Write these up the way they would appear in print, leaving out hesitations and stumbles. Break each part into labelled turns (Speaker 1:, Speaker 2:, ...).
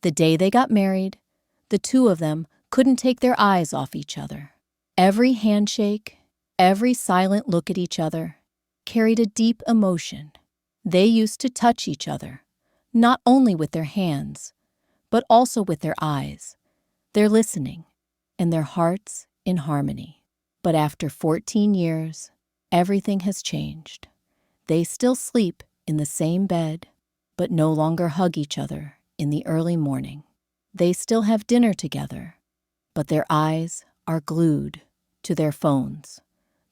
Speaker 1: The day they got married, the two of them couldn't take their eyes off each other. Every handshake, every silent look at each other carried a deep emotion. They used to touch each other, not only with their hands, but also with their eyes, their listening, and their hearts in harmony. But after 14 years, everything has changed. They still sleep in the same bed, but no longer hug each other in the early morning. They still have dinner together, but their eyes are glued to their phones.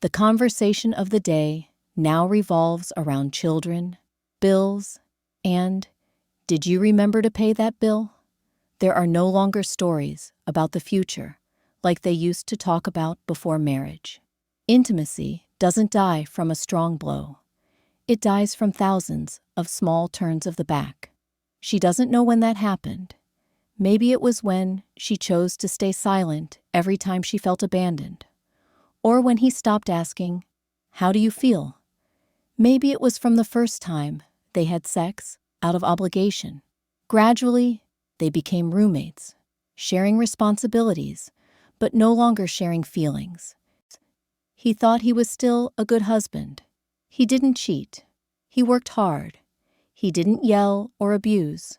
Speaker 1: The conversation of the day now revolves around children, bills, and, "Did you remember to pay that bill?" There are no longer stories about the future like they used to talk about before marriage. Intimacy doesn't die from a strong blow. It dies from thousands of small turns of the back. She doesn't know when that happened. Maybe it was when she chose to stay silent every time she felt abandoned, or when he stopped asking, "How do you feel?" Maybe it was from the first time they had sex out of obligation. Gradually, they became roommates, sharing responsibilities, but no longer sharing feelings. He thought he was still a good husband. He didn't cheat. He worked hard. He didn't yell or abuse.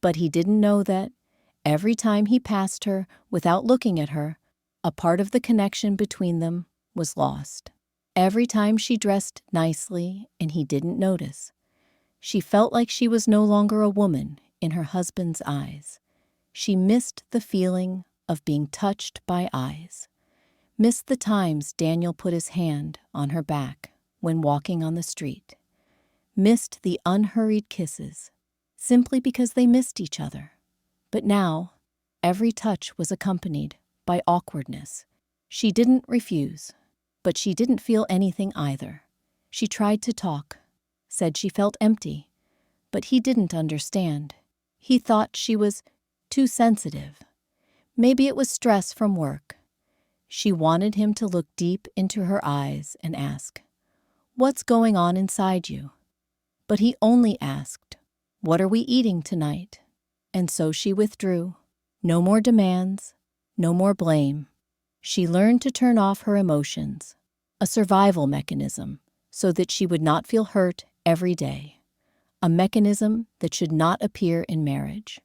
Speaker 1: But he didn't know that every time he passed her without looking at her, a part of the connection between them was lost. Every time she dressed nicely and he didn't notice, she felt like she was no longer a woman in her husband's eyes. She missed the feeling of being touched by eyes, missed the times Daniel put his hand on her back when walking on the street, missed the unhurried kisses, simply because they missed each other. But now, every touch was accompanied by awkwardness. She didn't refuse, but she didn't feel anything either. She tried to talk, said she felt empty, but he didn't understand. He thought she was too sensitive. Maybe it was stress from work. She wanted him to look deep into her eyes and ask, "What's going on inside you?" But he only asked, "What are we eating tonight?" And so she withdrew. No more demands, no more blame. She learned to turn off her emotions, a survival mechanism, so that she would not feel hurt every day, a mechanism that should not appear in marriage.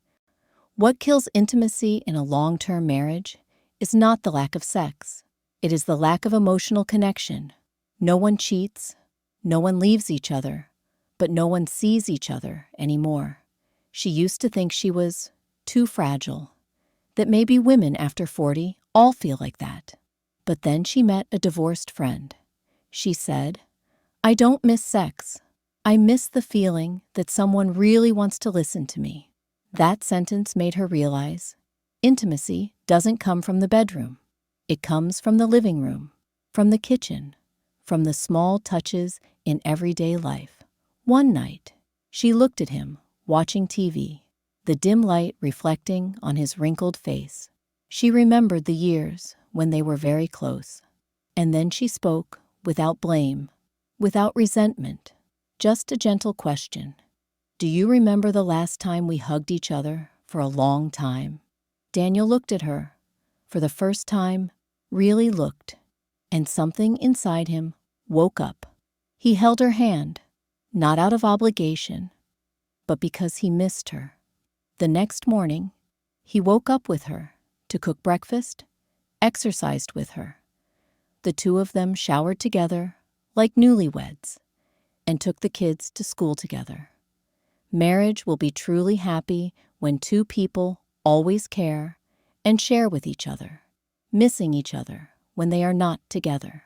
Speaker 1: What kills intimacy in a long-term marriage is not the lack of sex. It is the lack of emotional connection. No one cheats, no one leaves each other, but no one sees each other anymore. She used to think she was too fragile, that maybe women after 40 all feel like that. But then she met a divorced friend. She said, "I don't miss sex. I miss the feeling that someone really wants to listen to me." That sentence made her realize intimacy doesn't come from the bedroom. It comes from the living room, from the kitchen, from the small touches in everyday life. One night, she looked at him, watching TV, the dim light reflecting on his wrinkled face. She remembered the years when they were very close. And then she spoke without blame, without resentment, just a gentle question. "Do you remember the last time we hugged each other for a long time?" Daniel looked at her, for the first time, really looked, and something inside him woke up. He held her hand, not out of obligation, but because he missed her. The next morning, he woke up with her to cook breakfast, exercised with her. The two of them showered together like newlyweds and took the kids to school together. Marriage will be truly happy when two people always care and share with each other, missing each other when they are not together.